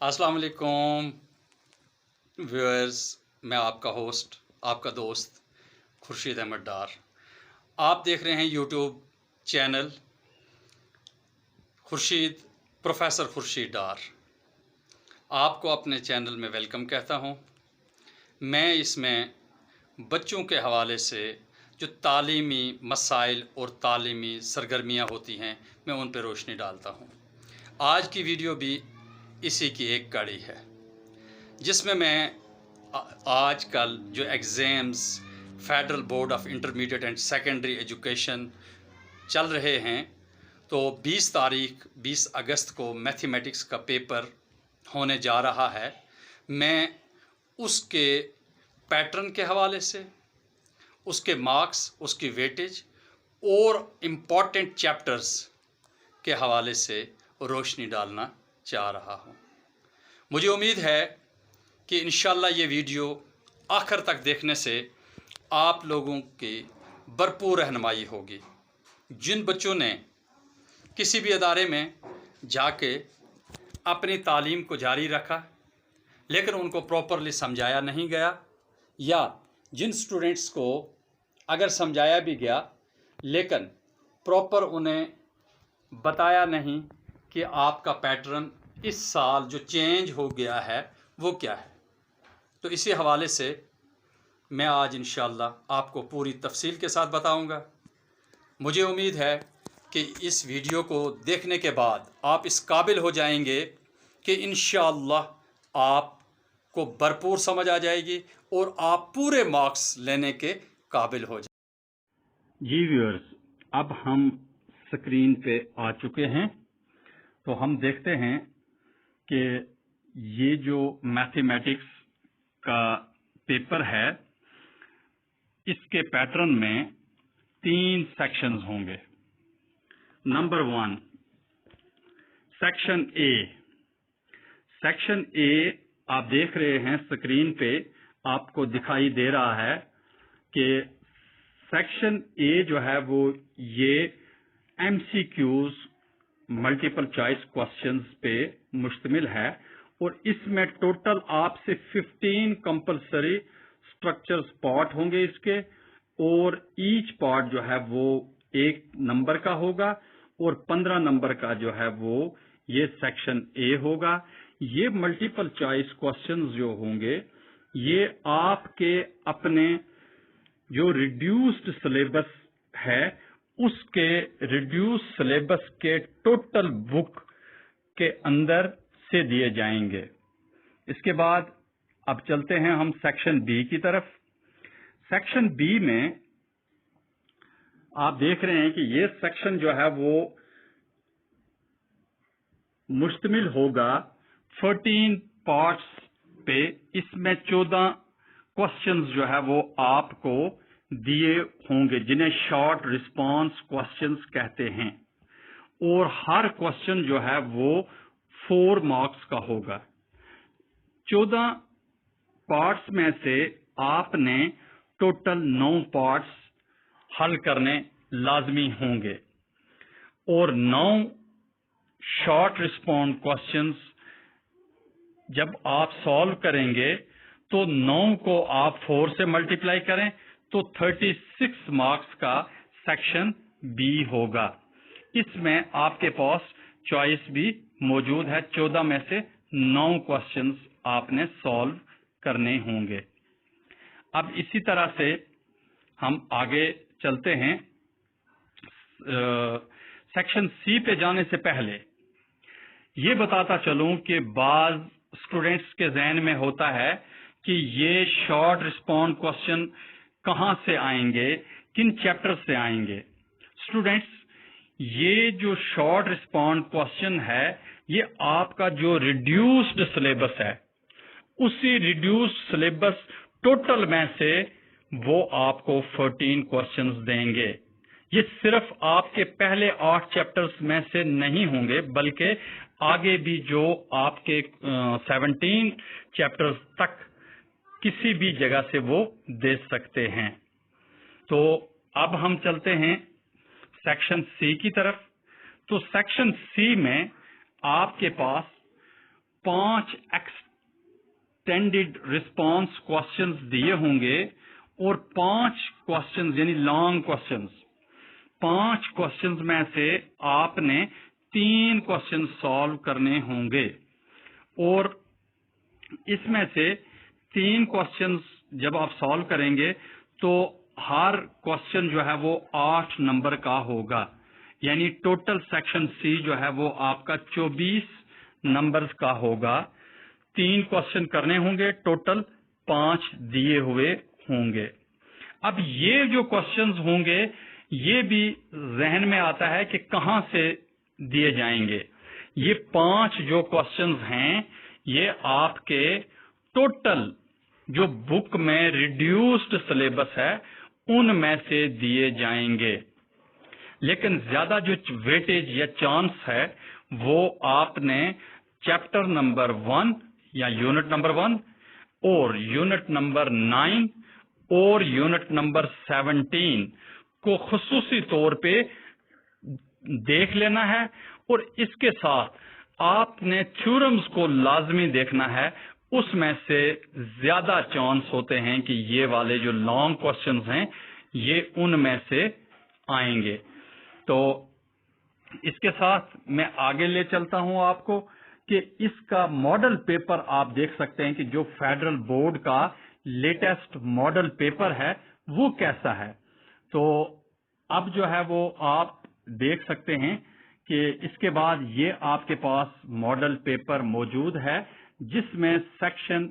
अस्सलाम वालेकुम व्यूअर्स। मैं आपका होस्ट, आपका दोस्त खुर्शीद अहमद डार। आप देख रहे हैं यूट्यूब चैनल प्रोफेसर खुर्शीद डार। आपको अपने चैनल में वेलकम कहता हूं। मैं इसमें बच्चों के हवाले से जो तालीमी मसाइल और तालीमी सरगर्मियां होती हैं, मैं उन पर रोशनी डालता हूं। आज की वीडियो भी इसी की एक कड़ी है, जिसमें मैं आजकल जो exams federal board of intermediate and secondary education चल रहे हैं, तो 20 अगस्त को मैथमेटिक्स का पेपर होने जा रहा है। मैं उसके पैटर्न के हवाले से, उसके मार्क्स, उसकी वेटेज और इम्पॉर्टेंट चैप्टर्स के हवाले से रोशनी डालना चाह रहा हूँ। मुझे उम्मीद है कि इंशाल्लाह ये वीडियो आखिर तक देखने से आप लोगों की भरपूर रहनुमाई होगी। जिन बच्चों ने किसी भी अदारे में जाके अपनी तालीम को जारी रखा लेकिन उनको प्रॉपरली समझाया नहीं गया, या जिन स्टूडेंट्स को अगर समझाया भी गया लेकिन प्रॉपर उन्हें बताया नहीं कि आपका पैटर्न इस साल जो चेंज हो गया है वो क्या है, तो इसी हवाले से मैं आज इंशाअल्लाह आपको पूरी तफसील के साथ बताऊंगा। मुझे उम्मीद है कि इस वीडियो को देखने के बाद आप इस काबिल हो जाएंगे कि इंशाअल्लाह आपको भरपूर समझ आ जाएगी और आप पूरे मार्क्स लेने के काबिल हो जाएंगे। जी व्यूअर्स, अब हम स्क्रीन पे आ चुके हैं, तो हम देखते हैं कि ये जो मैथमेटिक्स का पेपर है, इसके पैटर्न में 3 सेक्शंस होंगे। Number 1, section A. Section A आप देख रहे हैं स्क्रीन पे, आपको दिखाई दे रहा है कि सेक्शन ए जो है वो ये एमसीक्यूज मल्टीपल चॉइस क्वेश्चंस पे मुश्तमिल है, और इसमें टोटल आपसे 15 कंपलसरी स्ट्रक्चर्स पार्ट होंगे इसके, और ईच पार्ट जो है वो 1 नंबर का होगा और 15 नंबर का जो है वो ये सेक्शन ए होगा। ये मल्टीपल चॉइस क्वेश्चंस जो होंगे ये आपके अपने जो रिड्यूस्ड सिलेबस है उसके रिड्यूस्ड सिलेबस के टोटल बुक के अंदर से दिए जाएंगे। इसके बाद अब चलते हैं हम सेक्शन बी की तरफ। सेक्शन बी में आप देख रहे हैं कि ये सेक्शन जो है वो मुश्तमिल होगा 14 पार्ट्स पे। इसमें 14 क्वेश्चंस जो है वो आपको दिए होंगे, जिन्हें शॉर्ट रिस्पांस क्वेश्चंस कहते हैं, और हर क्वेश्चन जो है वो 4 मार्क्स का होगा। 14 पार्ट्स में से आपने टोटल 9 पार्ट्स हल करने लाजमी होंगे, और 9 शॉर्ट रिस्पॉन्ड क्वेश्चंस जब आप सॉल्व करेंगे तो 9 को आप 4 से मल्टीप्लाई करें तो 36 मार्क्स का सेक्शन बी होगा। इसमें आपके पास चॉइस भी मौजूद है, 14 में से 9 क्वेश्चंस आपने सॉल्व करने होंगे। अब इसी तरह से हम आगे चलते हैं। सेक्शन सी पे जाने से पहले ये बताता चलूं कि बाज स्टूडेंट्स के जहन में होता है कि ये शॉर्ट रिस्पॉन्ड क्वेश्चन कहां से आएंगे, किन चैप्टर से आएंगे। स्टूडेंट्स, ये जो शॉर्ट रिस्पॉन्ड क्वेश्चन है ये आपका जो रिड्यूस्ड सिलेबस है उसी रिड्यूस्ड सिलेबस टोटल में से वो आपको 14 क्वेश्चंस देंगे। ये सिर्फ आपके पहले 8 चैप्टर्स में से नहीं होंगे, बल्कि आगे भी जो आपके 17 चैप्टर्स तक किसी भी जगह से वो दे सकते हैं। तो अब हम चलते हैं सेक्शन सी की तरफ। तो सेक्शन सी में आपके पास 5 एक्सटेंडेड रिस्पॉन्स क्वेश्चंस दिए होंगे और 5 क्वेश्चंस यानी लॉन्ग क्वेश्चंस, 5 क्वेश्चंस में से आपने 3 क्वेश्चन सॉल्व करने होंगे और इसमें से 3 क्वेश्चंस जब आप सॉल्व करेंगे तो हर क्वेश्चन जो है वो 8 नंबर का होगा, यानी टोटल सेक्शन सी जो है वो आपका 24 नंबर्स का होगा। 3 क्वेश्चन करने होंगे, टोटल 5 दिए हुए होंगे। अब ये जो क्वेश्चंस होंगे ये भी जहन में आता है कि कहां से दिए जाएंगे। ये 5 जो क्वेश्चंस हैं ये आपके टोटल जो बुक में रिड्यूस्ड सिलेबस है उनमें से दिए जाएंगे, लेकिन ज्यादा जो वेटेज या चांस है वो आपने चैप्टर नंबर 1 या यूनिट नंबर 1 और यूनिट नंबर 9 और यूनिट नंबर 17 को खुसूसी तौर पे देख लेना है और इसके साथ आपने थ्योरम्स को लाजमी देखना है। उसमें से ज्यादा चांस होते हैं कि ये वाले जो लॉन्ग क्वेश्चंस हैं ये उनमें से आएंगे। तो इसके साथ मैं आगे ले चलता हूं आपको कि इसका मॉडल पेपर आप देख सकते हैं कि जो फेडरल बोर्ड का लेटेस्ट मॉडल पेपर है वो कैसा है। तो अब जो है वो आप देख सकते हैं कि इसके बाद ये आपके पास मॉडल पेपर मौजूद है जिसमें सेक्शन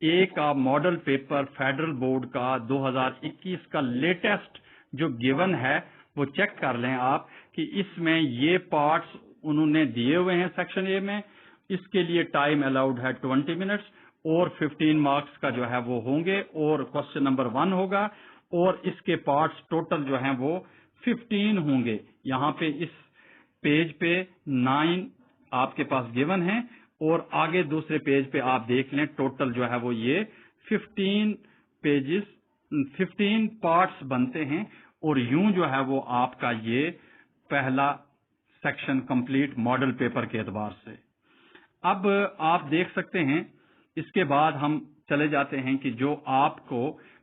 ए का मॉडल पेपर फेडरल बोर्ड का 2021 का लेटेस्ट जो गिवन है वो चेक कर लें आप कि इसमें ये पार्ट्स उन्होंने दिए हुए हैं सेक्शन ए में। इसके लिए टाइम अलाउड है 20 मिनट्स और 15 मार्क्स का जो है वो होंगे और क्वेश्चन नंबर 1 होगा और इसके पार्ट्स टोटल जो हैं वो 15 होंगे। यहाँ पे इस पेज पे 9 आपके पास गिवन है और आगे दूसरे पेज पे आप देख लें टोटल जो है वो ये 15 पेजेस 15 पार्ट्स बनते हैं और यूं जो है वो आपका ये पहला सेक्शन कंप्लीट मॉडल पेपर के एतबार से। अब आप देख सकते हैं इसके बाद हम चले जाते हैं कि जो आपको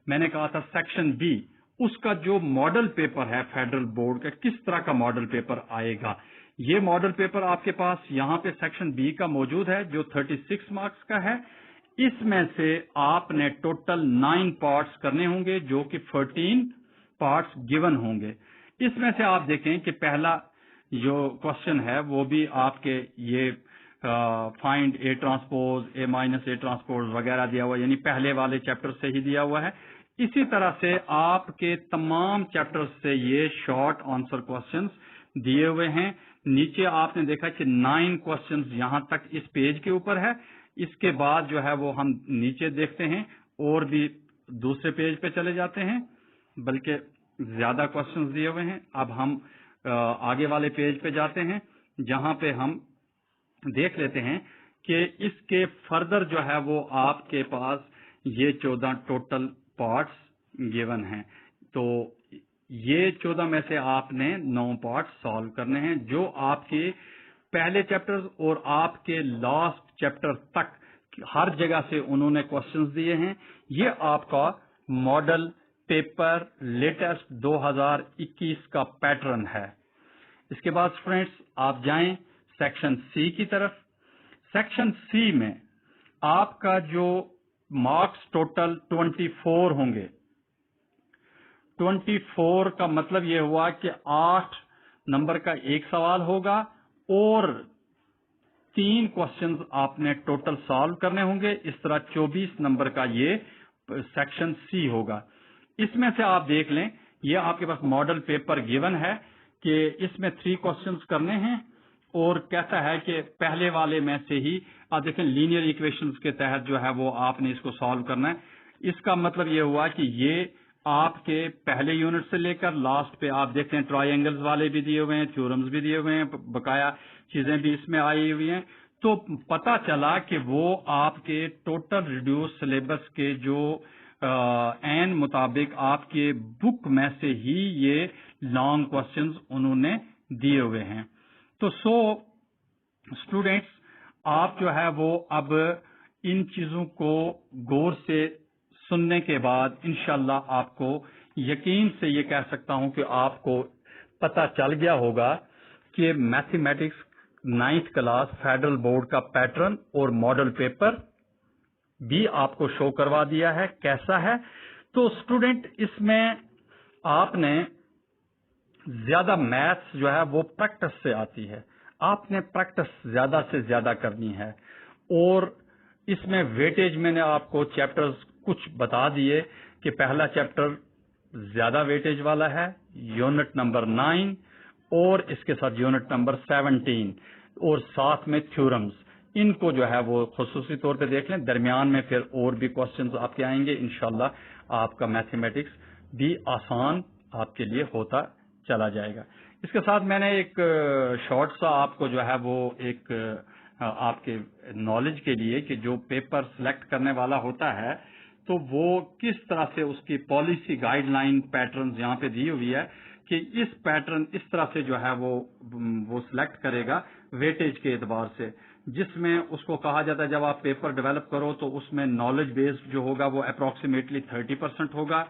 मैंने कहा था सेक्शन बी उसका जो मॉडल पेपर है फेडरल बोर्ड का किस तरह का मॉडल पेपर आएगा। ये मॉडल पेपर आपके पास यहाँ पे सेक्शन बी का मौजूद है जो 36 मार्क्स का है। इसमें से आपने टोटल 9 पार्ट्स करने होंगे जो कि 14 पार्ट्स गिवन होंगे। इसमें से आप देखें कि पहला जो क्वेश्चन है वो भी आपके ये find A transpose A minus A transpose वगैरह दिया हुआ यानी पहले वाले चैप्टर से ही दिया हुआ है। इसी तरह से आपके तमाम चैप्टर से ये शॉर्ट आंसर क्वेश्चंस दिए हुए हैं। नीचे आपने देखा कि 9 क्वेश्चंस यहां तक इस पेज के ऊपर है। इसके बाद जो है वो हम नीचे देखते हैं और भी दूसरे पेज पे चले जाते हैं, बल्कि ज्यादा क्वेश्चंस दिए हुए हैं। अब हम आगे वाले पेज पे जाते हैं जहां पे हम देख लेते हैं कि इसके फर्दर जो है वो आपके पास ये 14 टोटल पार्ट्स गिवन हैं। तो ये 14 में से आपने 9 पार्ट सॉल्व करने हैं जो आपके पहले चैप्टर और आपके लास्ट चैप्टर तक हर जगह से उन्होंने क्वेश्चंस दिए हैं। ये आपका मॉडल पेपर लेटेस्ट 2021 का पैटर्न है। इसके बाद फ्रेंड्स आप जाएं सेक्शन सी की तरफ। सेक्शन सी में आपका जो मार्क्स टोटल 24 होंगे। 24 का मतलब यह हुआ कि 8 नंबर का एक सवाल होगा और 3 क्वेश्चंस आपने टोटल सॉल्व करने होंगे। इस तरह 24 नंबर का ये सेक्शन सी होगा। इसमें से आप देख लें ये आपके पास मॉडल पेपर गिवन है कि इसमें 3 क्वेश्चंस करने हैं और कहता है कि पहले वाले में से ही आप देखें लीनियर इक्वेशंस के तहत जो है वो आपने इसको सॉल्व करना है। इसका मतलब ये हुआ कि ये आपके पहले यूनिट से लेकर लास्ट पे आप देखते हैं ट्रायंगल्स वाले भी दिए हुए हैं, थ्योरम्स भी दिए हुए हैं, बकाया चीजें भी इसमें आई हुई हैं। तो पता चला कि वो आपके टोटल रिड्यूस सिलेबस के जो एन मुताबिक आपके बुक में से ही ये लॉन्ग क्वेश्चंस उन्होंने दिए हुए हैं। तो स्टूडेंट्स آپ جو ہے وہ اب ان چیزوں کو غور سے سننے کے بعد انشاءاللہ آپ کو یقین سے یہ کہہ سکتا ہوں کہ آپ کو پتہ چل گیا ہوگا کہ mathematics 9th class federal board کا پیٹرن اور ماڈل پیپر بھی آپ کو شو کروا دیا ہے کیسا ہے. تو اسٹوڈنٹ اس میں آپ نے زیادہ میتھس جو ہے وہ پریکٹس سے آتی ہے. آپ نے پریکٹس زیادہ سے زیادہ کرنی ہے اور اس میں ویٹیج میں نے آپ کو چیپٹرز کچھ بتا دیے کہ پہلا چیپٹر زیادہ ویٹیج والا ہے یونٹ نمبر 9 اور اس کے ساتھ یونٹ نمبر 17 اور ساتھ میں تھیورمز. ان کو جو ہے وہ خصوصی طور پہ دیکھ لیں. درمیان میں پھر اور بھی کوسچنز آپ کے آئیں گے. انشاءاللہ آپ کا میتھمیٹکس بھی آسان آپ کے لیے ہوتا چلا جائے گا. اس کے ساتھ میں نے ایک شارٹ سا آپ کو جو ہے وہ ایک آپ کے نالج کے لیے کہ جو پیپر سلیکٹ کرنے والا ہوتا ہے تو وہ کس طرح سے اس کی پالیسی گائیڈ لائن پیٹرنز یہاں پہ دی ہوئی ہے کہ اس پیٹرن اس طرح سے جو ہے وہ سلیکٹ کرے گا ویٹیج کے اعتبار سے، جس میں اس کو کہا جاتا ہے جب آپ پیپر ڈیولپ کرو تو اس میں نالج بیس جو ہوگا وہ اپروکسیمیٹلی 30% ہوگا.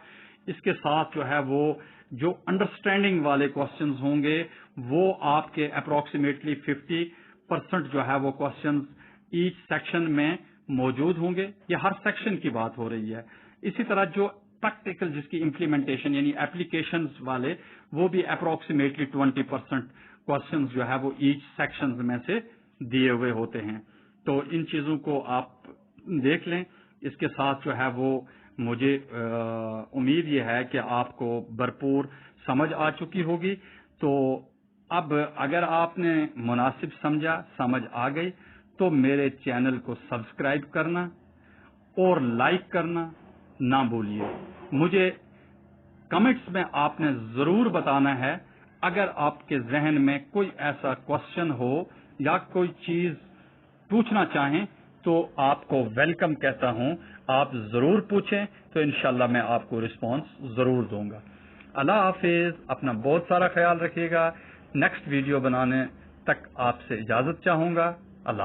اس کے ساتھ جو ہے وہ جو انڈرسٹینڈنگ والے کوسچنز ہوں گے وہ آپ کے اپروکسیمیٹلی 50% جو ہے وہ کوسچنز ایچ سیکشن میں موجود ہوں گے. یہ ہر سیکشن کی بات ہو رہی ہے. اسی طرح جو پریکٹیکل جس کی امپلیمنٹیشن یعنی اپلیکیشنز والے وہ بھی اپروکسیمیٹلی 20% کوسچنز جو ہے وہ ایچ سیکشنز میں سے دیے ہوئے ہوتے ہیں. تو ان چیزوں کو آپ دیکھ لیں. اس کے ساتھ جو ہے وہ مجھے امید یہ ہے کہ آپ کو بھرپور سمجھ آ چکی ہوگی. تو اب اگر آپ نے مناسب سمجھا، سمجھ آ گئی تو میرے چینل کو سبسکرائب کرنا اور لائک کرنا نہ بھولیے. مجھے کمنٹس میں آپ نے ضرور بتانا ہے اگر آپ کے ذہن میں کوئی ایسا کوسچن ہو یا کوئی چیز پوچھنا چاہیں تو آپ کو ویلکم کہتا ہوں. آپ ضرور پوچھیں تو انشاءاللہ میں آپ کو رسپانس ضرور دوں گا. اللہ حافظ. اپنا بہت سارا خیال رکھیے گا. نیکسٹ ویڈیو بنانے تک آپ سے اجازت چاہوں گا. اللہ